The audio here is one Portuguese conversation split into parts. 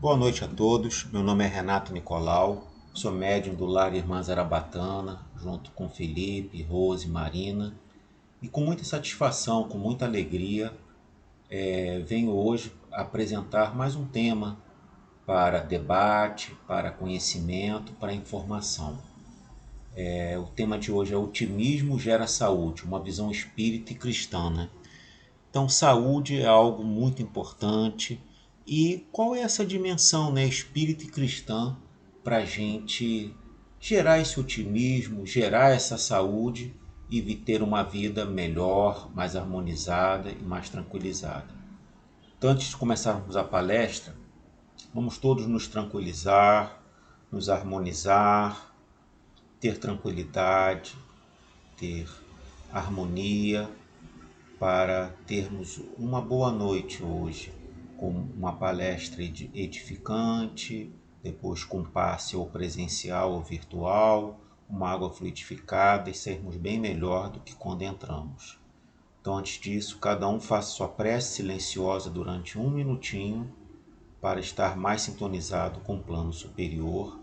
Boa noite a todos, meu nome é Renato Nicolau, sou médium do Lar Irmã Zarabatana, junto com Felipe, Rose, Marina, e com muita satisfação, com muita alegria, venho hoje apresentar mais um tema para debate, para conhecimento, para informação. O tema de hoje é Otimismo gera saúde, uma visão espírita e cristã, né? Então, saúde é algo muito importante. E qual é essa dimensão, né, espírita e cristã para a gente gerar esse otimismo, gerar essa saúde e ter uma vida melhor, mais harmonizada e mais tranquilizada? Então, antes de começarmos a palestra, vamos todos nos tranquilizar, nos harmonizar, ter tranquilidade, ter harmonia, para termos uma boa noite hoje, com uma palestra edificante, depois com passe ou presencial ou virtual, uma água fluidificada e sairmos bem melhor do que quando entramos. Então, antes disso, cada um faça sua prece silenciosa durante um minutinho para estar mais sintonizado com o plano superior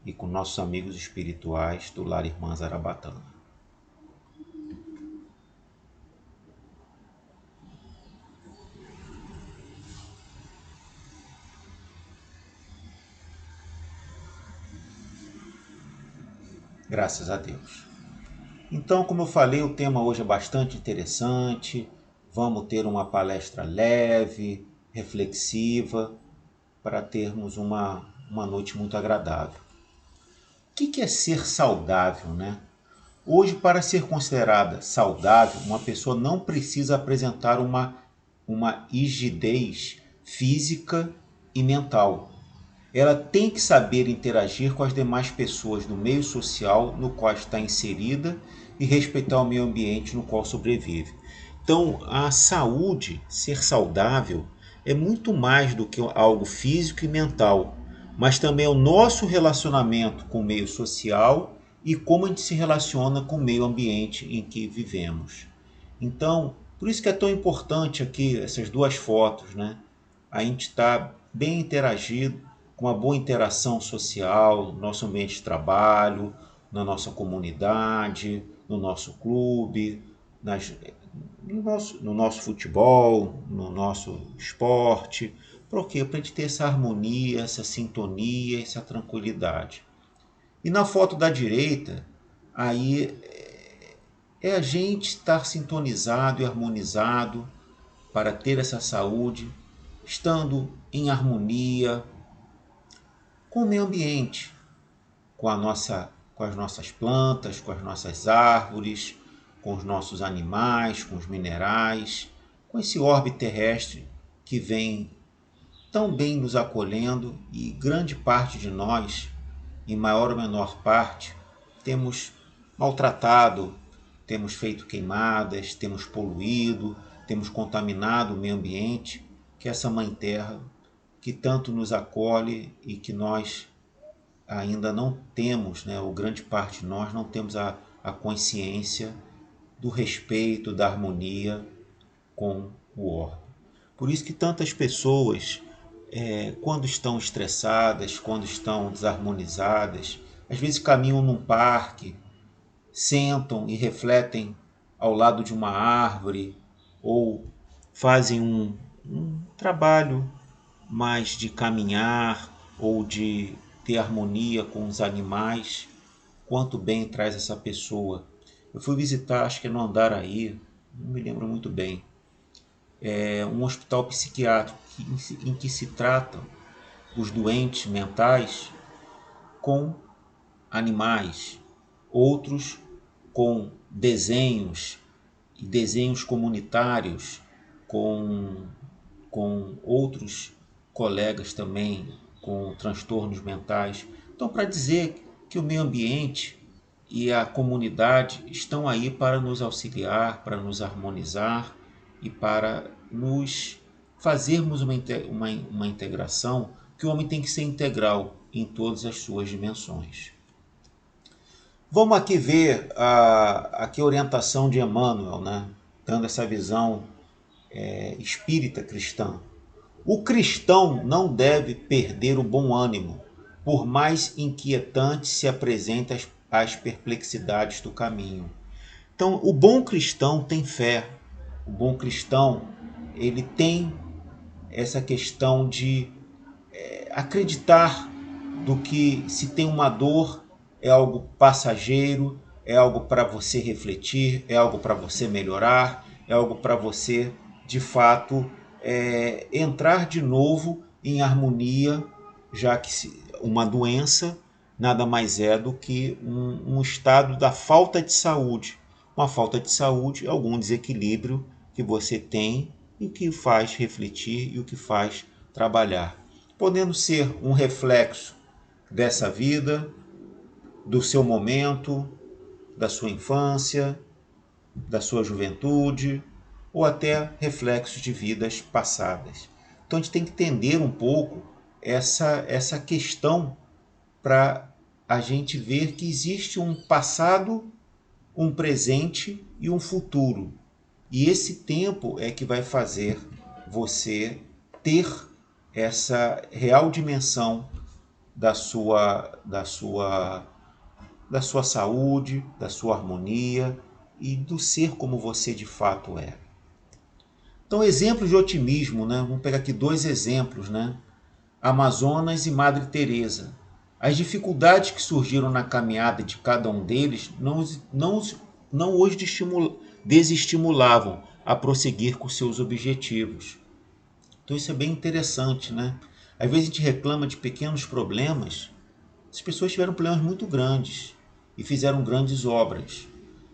e com nossos amigos espirituais do Lar Irmã Zarabatana. Graças a Deus. Então, como eu falei, o tema hoje é bastante interessante. Vamos ter uma palestra leve, reflexiva, para termos uma noite muito agradável. O que é ser saudável, né? Hoje, para ser considerada saudável, uma pessoa não precisa apresentar uma rigidez física e mental. Ela tem que saber interagir com as demais pessoas do meio social no qual está inserida e respeitar o meio ambiente no qual sobrevive. Então, a saúde, ser saudável, é muito mais do que algo físico e mental, mas também é o nosso relacionamento com o meio social e como a gente se relaciona com o meio ambiente em que vivemos. Então, por isso que é tão importante aqui essas duas fotos, né? A gente está bem interagido, com uma boa interação social no nosso ambiente de trabalho, na nossa comunidade, no nosso clube, no nosso futebol, no nosso esporte. Para quê? Para a gente ter essa harmonia, essa sintonia, essa tranquilidade. E na foto da direita, aí é a gente estar sintonizado e harmonizado para ter essa saúde, estando em harmonia com o meio ambiente, com as nossas plantas, com as nossas árvores, com os nossos animais, com os minerais, com esse orbe terrestre que vem tão bem nos acolhendo e grande parte de nós, em maior ou menor parte, temos maltratado, temos feito queimadas, temos poluído, temos contaminado o meio ambiente, que é essa Mãe Terra que tanto nos acolhe e que nós ainda não temos, né, ou grande parte de nós não temos a consciência do respeito, da harmonia com o orbe. Por isso que tantas pessoas, quando estão estressadas, quando estão desarmonizadas, às vezes caminham num parque, sentam e refletem ao lado de uma árvore ou fazem um trabalho mais de caminhar ou de ter harmonia com os animais, quanto bem traz essa pessoa. Eu fui visitar, acho que é no Andaraí, não me lembro muito bem, um hospital psiquiátrico em que se tratam os doentes mentais com animais, outros com desenhos e desenhos comunitários com outros colegas também com transtornos mentais. Então, para dizer que o meio ambiente e a comunidade estão aí para nos auxiliar, para nos harmonizar e para nos fazermos uma integração, que o homem tem que ser integral em todas as suas dimensões. Vamos aqui ver aqui a orientação de Emmanuel, né? Dando essa visão espírita cristã. O cristão não deve perder o bom ânimo, por mais inquietantes se apresentem as perplexidades do caminho. Então, o bom cristão tem fé. O bom cristão, ele tem essa questão de acreditar do que se tem uma dor é algo passageiro, é algo para você refletir, é algo para você melhorar, é algo para você de fato entrar de novo em harmonia, já que uma doença nada mais é do que um estado da falta de saúde. Uma falta de saúde é algum desequilíbrio que você tem e o que faz refletir e o que faz trabalhar, podendo ser um reflexo dessa vida, do seu momento, da sua infância, da sua juventude, ou até reflexos de vidas passadas. Então a gente tem que entender um pouco essa questão para a gente ver que existe um passado, um presente e um futuro. E esse tempo é que vai fazer você ter essa real dimensão da sua saúde, da sua harmonia e do ser como você de fato é. Então, exemplos de otimismo, né? Vamos pegar aqui dois exemplos, né? Amazonas e Madre Teresa. As dificuldades que surgiram na caminhada de cada um deles não os desestimulavam a prosseguir com seus objetivos. Então isso é bem interessante, né? Às vezes a gente reclama de pequenos problemas. As pessoas tiveram problemas muito grandes e fizeram grandes obras.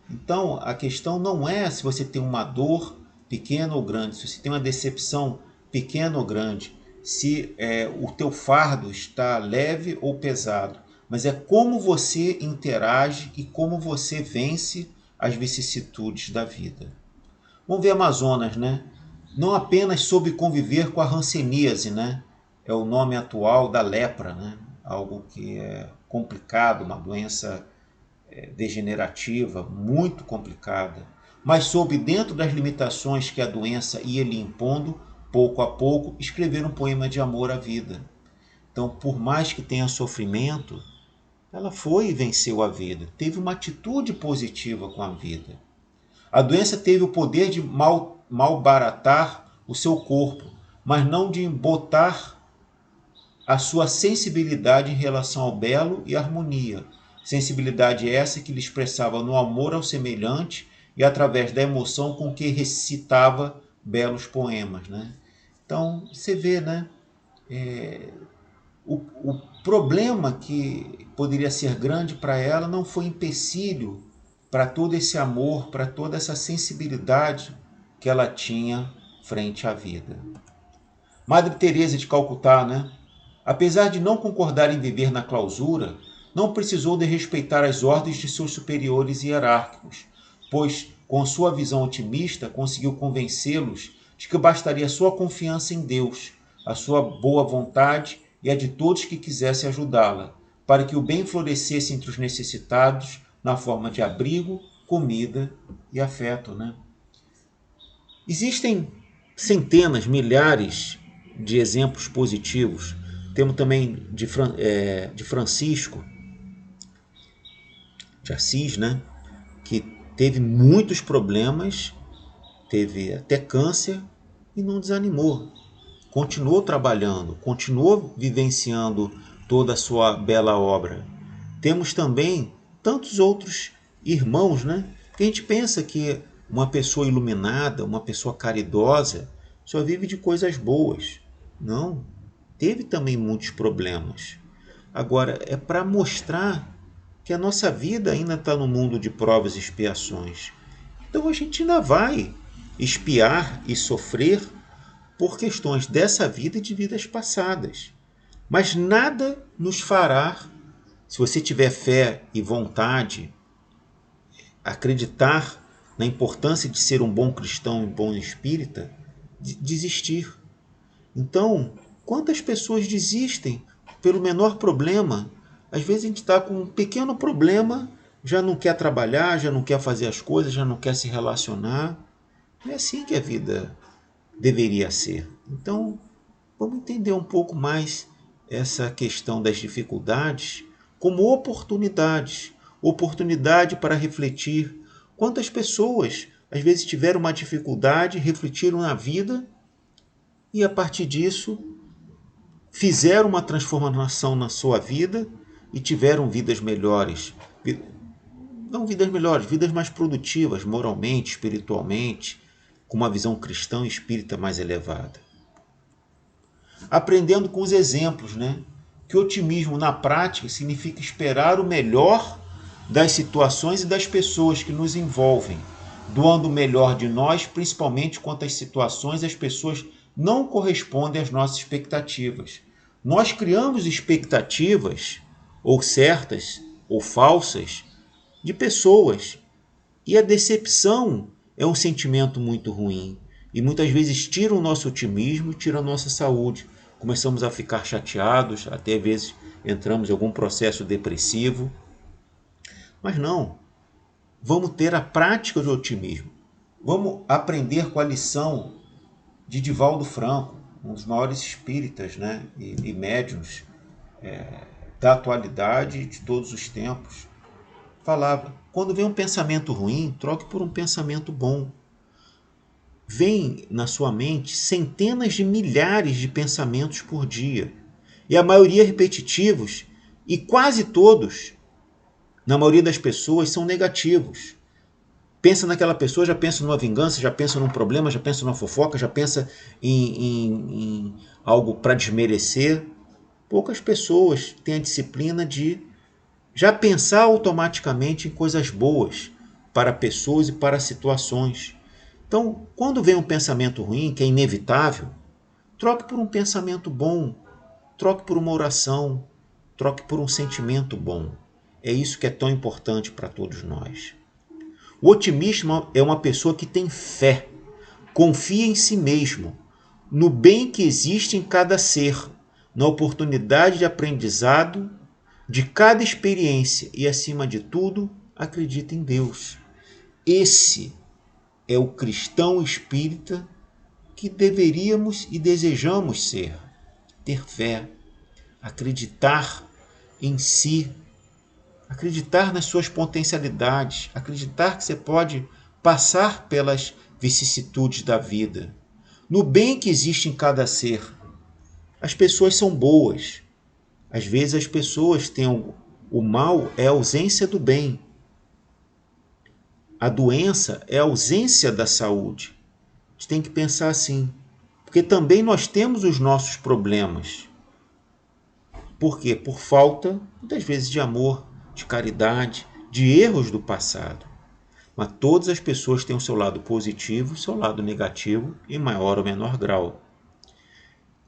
Então, a questão não é se você tem uma dor pequena ou grande, se você tem uma decepção pequena ou grande, se o teu fardo está leve ou pesado, mas é como você interage e como você vence as vicissitudes da vida. Vamos ver Amazonas, né? Não apenas soube conviver com a hanseníase, né? É o nome atual da lepra, né? Algo que é complicado, uma doença degenerativa, muito complicada, mas soube, dentro das limitações que a doença ia lhe impondo, pouco a pouco, escrever um poema de amor à vida. Então, por mais que tenha sofrimento, ela foi e venceu a vida, teve uma atitude positiva com a vida. A doença teve o poder de malbaratar o seu corpo, mas não de embotar a sua sensibilidade em relação ao belo e harmonia. Sensibilidade essa que lhe expressava no amor ao semelhante e através da emoção com que recitava belos poemas, né? Então, você vê, né? O problema que poderia ser grande para ela não foi empecilho para todo esse amor, para toda essa sensibilidade que ela tinha frente à vida. Madre Teresa de Calcutá, né? Apesar de não concordar em viver na clausura, não precisou de respeitar as ordens de seus superiores hierárquicos, pois, com sua visão otimista, conseguiu convencê-los de que bastaria sua confiança em Deus, a sua boa vontade e a de todos que quisessem ajudá-la, para que o bem florescesse entre os necessitados na forma de abrigo, comida e afeto, né? Existem centenas, milhares de exemplos positivos. Temos também de Francisco de Assis, né? Que teve muitos problemas, teve até câncer e não desanimou. Continuou trabalhando, continuou vivenciando toda a sua bela obra. Temos também tantos outros irmãos, né? Que a gente pensa que uma pessoa iluminada, uma pessoa caridosa, só vive de coisas boas. Não, teve também muitos problemas. Agora, é para mostrar que a nossa vida ainda está no mundo de provas e expiações. Então a gente ainda vai expiar e sofrer por questões dessa vida e de vidas passadas. Mas nada nos fará, se você tiver fé e vontade, acreditar na importância de ser um bom cristão e um bom espírita, de desistir. Então, quantas pessoas desistem pelo menor problema? Às vezes a gente está com um pequeno problema, já não quer trabalhar, já não quer fazer as coisas, já não quer se relacionar. Não é assim que a vida deveria ser. Então, Vamos entender um pouco mais essa questão das dificuldades como oportunidades. Oportunidade para refletir. Quantas pessoas às vezes tiveram uma dificuldade, refletiram na vida e a partir disso fizeram uma transformação na sua vida e tiveram vidas melhores. Não vidas melhores, vidas mais produtivas, moralmente, espiritualmente, com uma visão cristã e espírita mais elevada. Aprendendo com os exemplos, né? Que otimismo na prática significa esperar o melhor das situações e das pessoas que nos envolvem, doando o melhor de nós, principalmente quando as situações e as pessoas não correspondem às nossas expectativas. Nós criamos expectativas, ou certas, ou falsas, de pessoas. E a decepção é um sentimento muito ruim. E muitas vezes tira o nosso otimismo, tira a nossa saúde. Começamos a ficar chateados, até às vezes entramos em algum processo depressivo. Mas não, vamos ter a prática do otimismo. Vamos aprender com a lição de Divaldo Franco, um dos maiores espíritas, né, e médiuns da atualidade de todos os tempos. Falava, quando vem um pensamento ruim, troque por um pensamento bom. Vem na sua mente centenas de milhares de pensamentos por dia. E a maioria repetitivos, e quase todos, na maioria das pessoas, são negativos. Pensa naquela pessoa, já pensa numa vingança, já pensa num problema, já pensa numa fofoca, já pensa em algo para desmerecer. Poucas pessoas têm a disciplina de já pensar automaticamente em coisas boas para pessoas e para situações. Então, quando vem um pensamento ruim, que é inevitável, troque por um pensamento bom, troque por uma oração, troque por um sentimento bom. É isso que é tão importante para todos nós. O otimismo é uma pessoa que tem fé, confia em si mesmo, no bem que existe em cada ser, na oportunidade de aprendizado de cada experiência e, acima de tudo, acredita em Deus. Esse é o cristão espírita que deveríamos e desejamos ser. Ter fé, acreditar em si, acreditar nas suas potencialidades, acreditar que você pode passar pelas vicissitudes da vida, no bem que existe em cada ser. As pessoas são boas. Às vezes as pessoas têm o mal é a ausência do bem. A doença é a ausência da saúde. A gente tem que pensar assim. Porque também nós temos os nossos problemas. Por quê? Por falta, muitas vezes, de amor, de caridade, de erros do passado. Mas todas as pessoas têm o seu lado positivo e o seu lado negativo, em maior ou menor grau.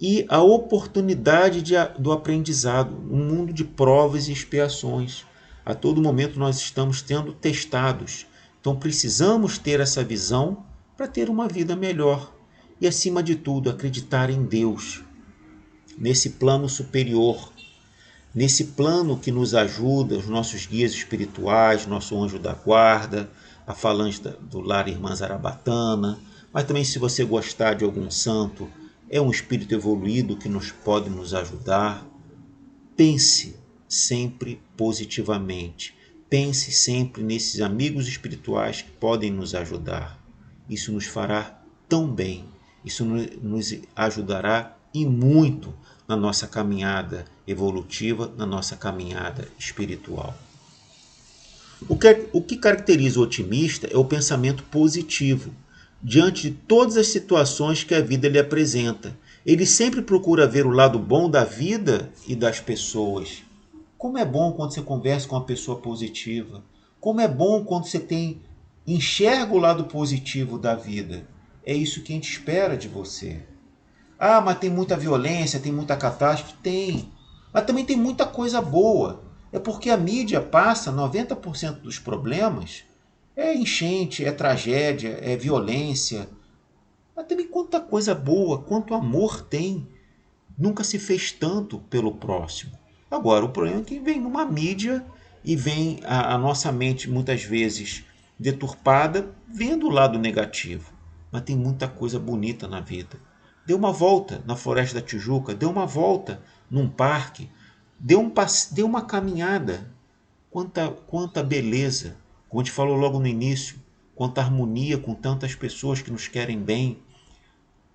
E a oportunidade do aprendizado, um mundo de provas e expiações. A todo momento nós estamos sendo testados. Então precisamos ter essa visão para ter uma vida melhor. E, acima de tudo, acreditar em Deus, nesse plano superior, nesse plano que nos ajuda, os nossos guias espirituais, nosso anjo da guarda, a falange do Lar Irmã Zarabatana, mas também, se você gostar de algum santo, é um espírito evoluído que pode nos ajudar. Pense sempre positivamente. Pense sempre nesses amigos espirituais que podem nos ajudar. Isso nos fará tão bem. Isso nos ajudará e muito na nossa caminhada evolutiva, na nossa caminhada espiritual. O que caracteriza o otimista é o pensamento positivo. Diante de todas as situações que a vida lhe apresenta, ele sempre procura ver o lado bom da vida e das pessoas. Como é bom quando você conversa com uma pessoa positiva. Como é bom quando você enxerga o lado positivo da vida. É isso que a gente espera de você. Ah, mas tem muita violência, tem muita catástrofe. Tem. Mas também tem muita coisa boa. É porque a mídia passa 90% dos problemas. É enchente, é tragédia, é violência. Mas também quanta coisa boa, quanto amor tem. Nunca se fez tanto pelo próximo. Agora, o problema é que vem numa mídia e vem a nossa mente muitas vezes deturpada, vendo o lado negativo. Mas tem muita coisa bonita na vida. dê uma volta na Floresta da Tijuca, dê uma volta num parque, dê uma caminhada. Quanta beleza, como a gente falou logo no início, quanta harmonia com tantas pessoas que nos querem bem,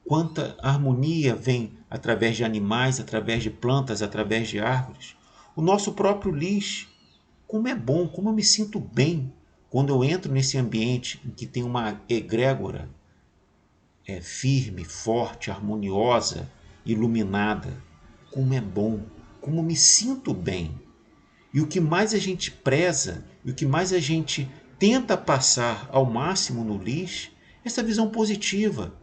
quanta harmonia vem através de animais, através de plantas, através de árvores. O nosso próprio lixo, como é bom, como eu me sinto bem quando eu entro nesse ambiente em que tem uma egrégora firme, forte, harmoniosa, iluminada. Como é bom, como me sinto bem. E o que mais a gente preza, e o que mais a gente tenta passar ao máximo no lixo, é essa visão positiva.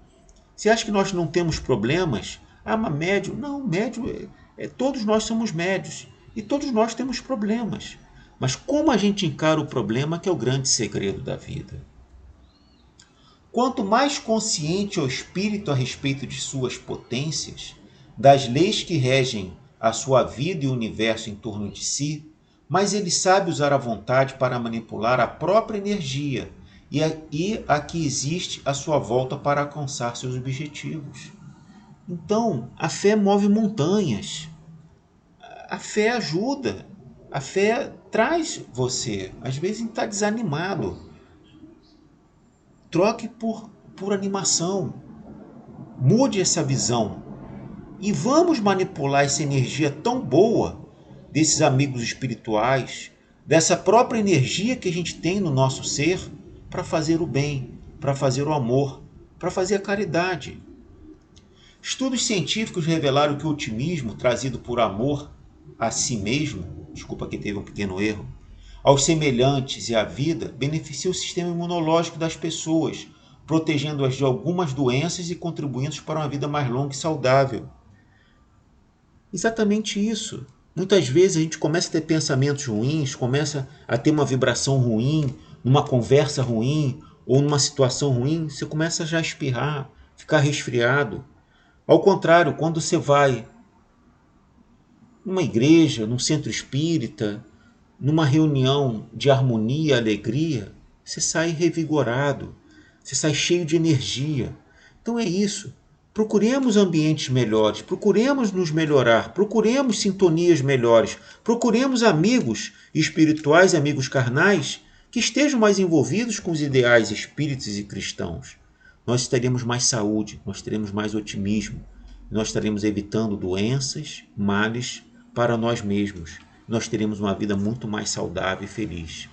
Você acha que nós não temos problemas? Ah, mas médio? Não, médio, todos nós somos médios e todos nós temos problemas. Mas como a gente encara o problema que é o grande segredo da vida. Quanto mais consciente é o espírito a respeito de suas potências, das leis que regem a sua vida e o universo em torno de si, mais ele sabe usar a vontade para manipular a própria energia e a que existe à sua volta para alcançar seus objetivos. Então, a fé move montanhas. A fé ajuda. A fé traz você. Às vezes a gente está desanimado. Troque por animação. Mude essa visão. E vamos manipular essa energia tão boa desses amigos espirituais, dessa própria energia que a gente tem no nosso ser, para fazer o bem, para fazer o amor, para fazer a caridade. Estudos científicos revelaram que o otimismo trazido por amor a si mesmo, desculpa que teve um pequeno erro, aos semelhantes e à vida, beneficia o sistema imunológico das pessoas, protegendo-as de algumas doenças e contribuindo para uma vida mais longa e saudável. Exatamente isso. Muitas vezes a gente começa a ter pensamentos ruins, começa a ter uma vibração ruim, numa conversa ruim ou numa situação ruim, você começa já a espirrar, ficar resfriado. Ao contrário, quando você vai numa igreja, num centro espírita, numa reunião de harmonia, alegria, você sai revigorado, você sai cheio de energia. Então é isso. Procuremos ambientes melhores, procuremos nos melhorar, procuremos sintonias melhores, procuremos amigos espirituais, amigos carnais, que estejam mais envolvidos com os ideais espíritas e cristãos. Nós teremos mais saúde, nós teremos mais otimismo, nós estaremos evitando doenças, males para nós mesmos. Nós teremos uma vida muito mais saudável e feliz.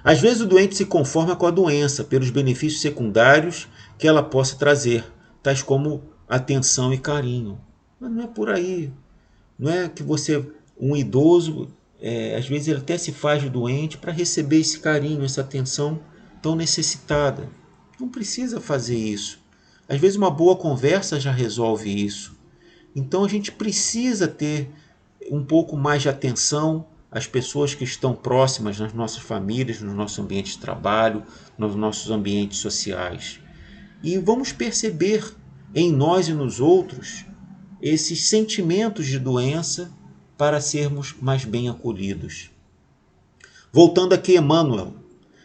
Às vezes o doente se conforma com a doença pelos benefícios secundários que ela possa trazer, tais como atenção e carinho. Mas não é por aí. Não é que um idoso, às vezes ele até se faz doente para receber esse carinho, essa atenção tão necessitada. Não precisa fazer isso. Às vezes uma boa conversa já resolve isso. Então a gente precisa ter um pouco mais de atenção às pessoas que estão próximas nas nossas famílias, no nosso ambiente de trabalho, nos nossos ambientes sociais. E vamos perceber em nós e nos outros esses sentimentos de doença para sermos mais bem acolhidos. Voltando aqui, Emmanuel,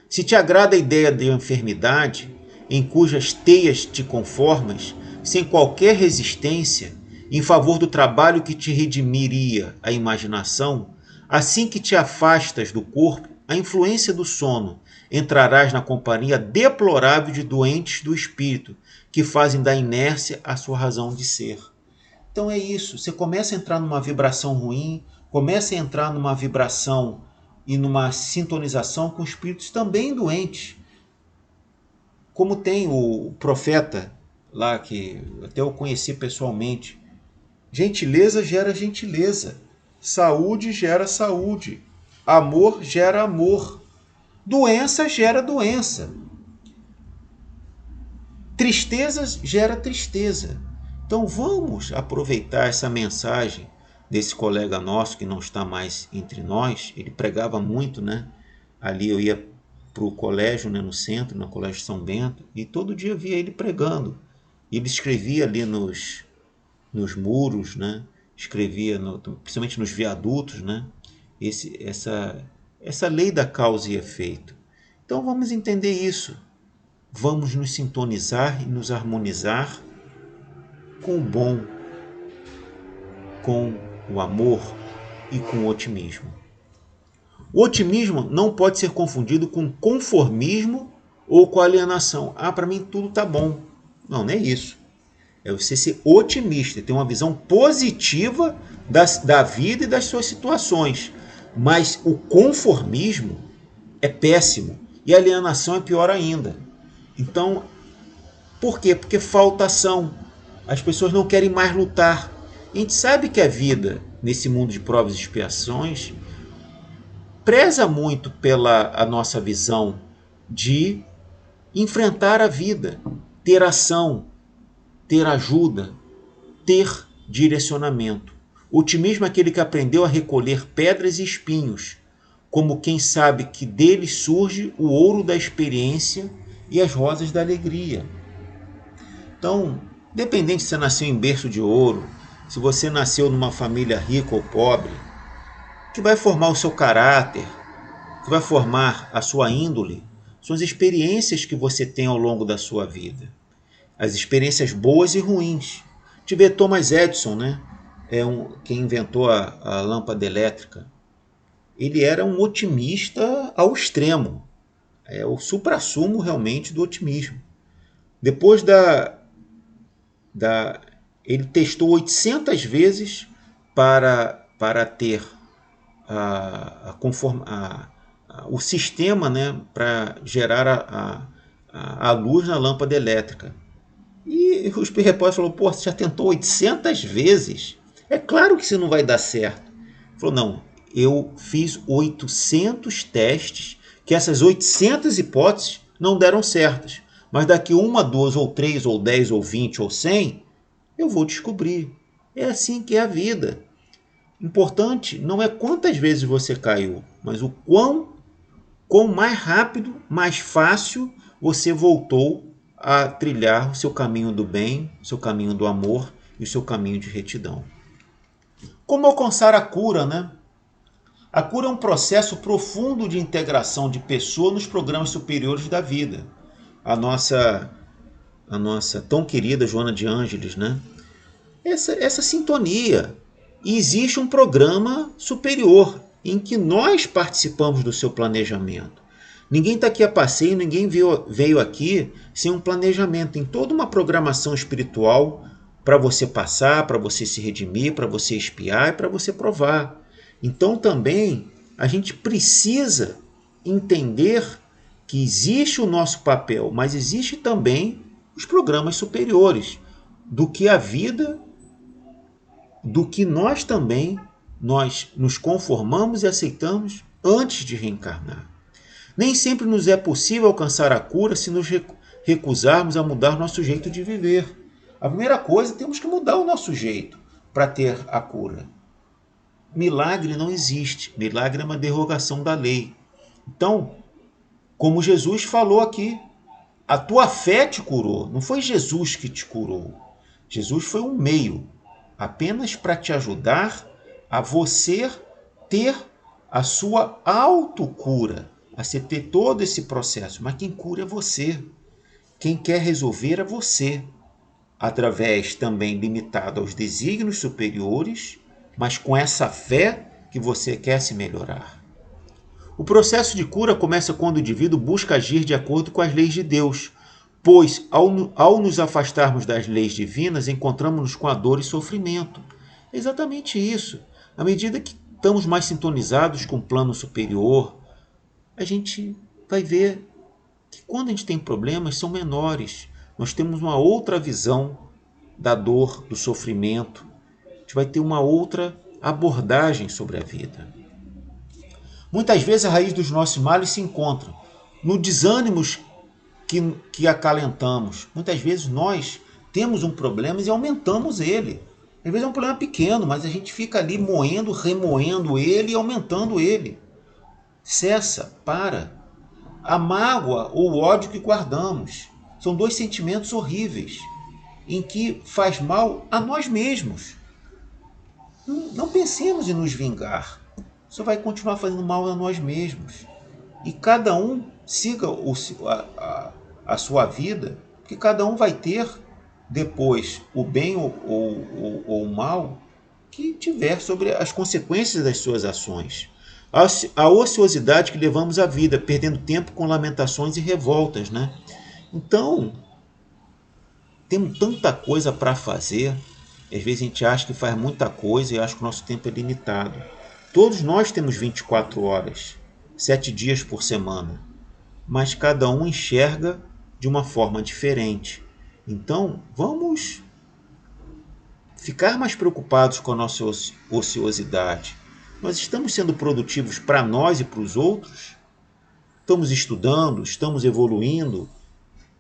se te agrada a ideia de enfermidade, em cujas teias te conformas, sem qualquer resistência, em favor do trabalho que te redimiria a imaginação, assim que te afastas do corpo, a influência do sono, entrarás na companhia deplorável de doentes do espírito, que fazem da inércia a sua razão de ser. Então é isso, você começa a entrar numa vibração ruim, começa a entrar numa vibração e numa sintonização com espíritos também doentes. Como tem o profeta lá, que até eu conheci pessoalmente, gentileza gera gentileza, saúde gera saúde, amor gera amor, doença gera doença, tristeza gera tristeza. Então vamos aproveitar essa mensagem desse colega nosso que não está mais entre nós. Ele pregava muito, né? Ali eu ia para o colégio, né, no centro, no Colégio São Bento, e todo dia via ele pregando. Ele escrevia ali nos muros, né? Escrevia principalmente nos viadutos, né? Essa lei da causa e efeito. Então vamos entender isso. Vamos nos sintonizar e nos harmonizar com o bom, com o amor e com o otimismo. O otimismo não pode ser confundido com conformismo ou com alienação. Ah, para mim tudo tá bom. Não, não é isso. É você ser otimista, ter uma visão positiva da vida e das suas situações. Mas o conformismo é péssimo e a alienação é pior ainda. Então, por quê? Porque falta ação. As pessoas não querem mais lutar. A gente sabe que a vida, nesse mundo de provas e expiações, preza muito pela a nossa visão de enfrentar a vida, ter ação, ter ajuda, ter direcionamento. O otimismo é aquele que aprendeu a recolher pedras e espinhos, como quem sabe que deles surge o ouro da experiência e as rosas da alegria. Então, independente se você nasceu em berço de ouro, se você nasceu numa família rica ou pobre, o que vai formar o seu caráter, o que vai formar a sua índole, são as experiências que você tem ao longo da sua vida. As experiências boas e ruins. Tive Thomas Edison, né? Quem inventou a lâmpada elétrica. Ele era um otimista ao extremo. É o suprassumo realmente do otimismo. Depois ele testou 800 vezes para ter o sistema, né, para gerar a luz na lâmpada elétrica. E os repórteres falaram, pô, você já tentou 800 vezes? É claro que isso não vai dar certo. Ele falou, não, eu fiz 800 testes, que essas 800 hipóteses não deram certas. Mas daqui 1, 2, ou 3, ou 10, ou 20, ou 100, eu vou descobrir. É assim que é a vida. Importante não é quantas vezes você caiu, mas o quão mais rápido, mais fácil você voltou a trilhar o seu caminho do bem, o seu caminho do amor e o seu caminho de retidão. Como alcançar a cura, né? A cura é um processo profundo de integração de pessoa nos programas superiores da vida. A nossa tão querida Joana de Ângeles, né? Essa sintonia. E existe um programa superior em que nós participamos do seu planejamento. Ninguém está aqui a passeio, ninguém veio aqui sem um planejamento. Tem toda uma programação espiritual para você passar, para você se redimir, para você expiar e para você provar. Então também a gente precisa entender que existe o nosso papel, mas existe também os programas superiores do que a vida, do que nós também nos conformamos e aceitamos antes de reencarnar. Nem sempre nos é possível alcançar a cura se nos recusarmos a mudar nosso jeito de viver. A primeira coisa, temos que mudar o nosso jeito para ter a cura. Milagre não existe. Milagre é uma derrogação da lei. Então, como Jesus falou aqui, a tua fé te curou. Não foi Jesus que te curou. Jesus foi um meio, apenas para te ajudar a você ter a sua autocura, a você ter todo esse processo. Mas quem cura é você. Quem quer resolver é você. Através também limitado aos desígnios superiores, mas com essa fé que você quer se melhorar. O processo de cura começa quando o indivíduo busca agir de acordo com as leis de Deus, pois ao nos afastarmos das leis divinas, encontramos-nos com a dor e sofrimento. É exatamente isso. À medida que estamos mais sintonizados com o plano superior, a gente vai ver que quando a gente tem problemas são menores. Nós temos uma outra visão da dor, do sofrimento. A gente vai ter uma outra abordagem sobre a vida. Muitas vezes a raiz dos nossos males se encontra no desânimos que acalentamos. Muitas vezes nós temos um problema e aumentamos ele. Às vezes é um problema pequeno, mas a gente fica ali moendo, remoendo ele e aumentando ele. Cessa, para. A mágoa ou o ódio que guardamos são dois sentimentos horríveis, em que faz mal a nós mesmos. Não pensemos em nos vingar. Só vai continuar fazendo mal a nós mesmos. E cada um siga a sua vida, porque cada um vai ter depois o bem ou o mal que tiver sobre as consequências das suas ações. A ociosidade que levamos à vida, perdendo tempo com lamentações e revoltas, né? Então, temos tanta coisa para fazer. Às vezes a gente acha que faz muita coisa e acha que o nosso tempo é limitado. Todos nós temos 24 horas, 7 dias por semana, mas cada um enxerga de uma forma diferente. Então, vamos ficar mais preocupados com a nossa ociosidade. Nós estamos sendo produtivos para nós e para os outros? Estamos estudando, estamos evoluindo,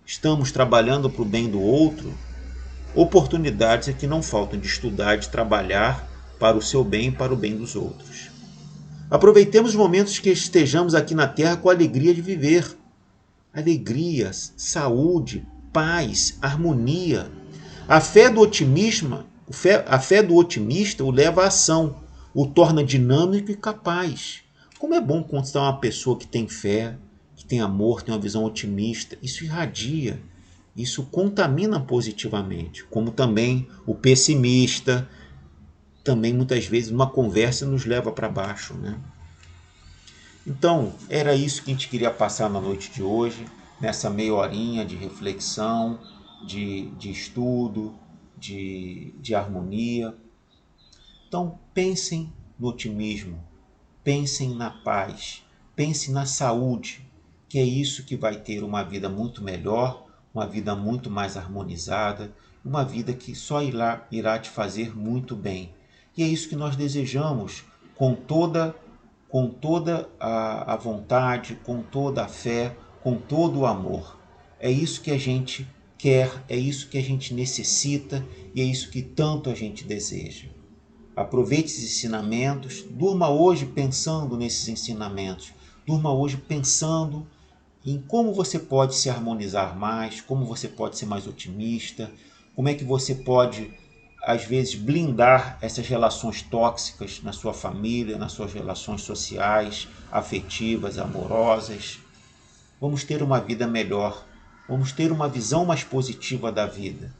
estamos trabalhando para o bem do outro? Oportunidades é que não faltam de estudar, de trabalhar para o seu bem e para o bem dos outros. Aproveitemos os momentos que estejamos aqui na Terra com a alegria de viver. Alegria, saúde, paz, harmonia. A fé do otimista o leva à ação, o torna dinâmico e capaz. Como é bom constatar uma pessoa que tem fé, que tem amor, tem uma visão otimista. Isso irradia, isso contamina positivamente. Como também o pessimista, também muitas vezes uma conversa nos leva para baixo, né? Então, era isso que a gente queria passar na noite de hoje, nessa meia horinha de reflexão, de estudo, de harmonia. Então, pensem no otimismo, pensem na paz, pensem na saúde, que é isso que vai ter uma vida muito melhor, uma vida muito mais harmonizada, uma vida que só irá te fazer muito bem. E é isso que nós desejamos com toda a vontade, com toda a fé, com todo o amor. É isso que a gente quer, é isso que a gente necessita e é isso que tanto a gente deseja. Aproveite esses ensinamentos, durma hoje pensando nesses ensinamentos, durma hoje pensando em como você pode se harmonizar mais, como você pode ser mais otimista, como é que você pode, às vezes, blindar essas relações tóxicas na sua família, nas suas relações sociais, afetivas, amorosas. Vamos ter uma vida melhor, vamos ter uma visão mais positiva da vida.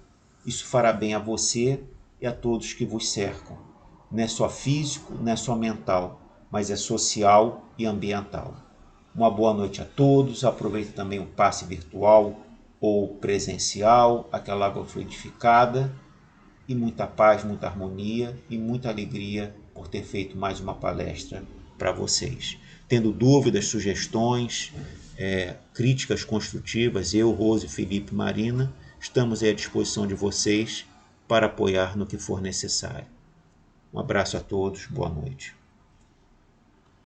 Isso fará bem a você e a todos que vos cercam. Não é só físico, não é só mental, mas é social e ambiental. Uma boa noite a todos. Aproveite também o passe virtual ou presencial, aquela água fluidificada. E muita paz, muita harmonia e muita alegria por ter feito mais uma palestra para vocês. Tendo dúvidas, sugestões, críticas construtivas, eu, Rose, Felipe, Marina, estamos à disposição de vocês para apoiar no que for necessário. Um abraço a todos, boa noite.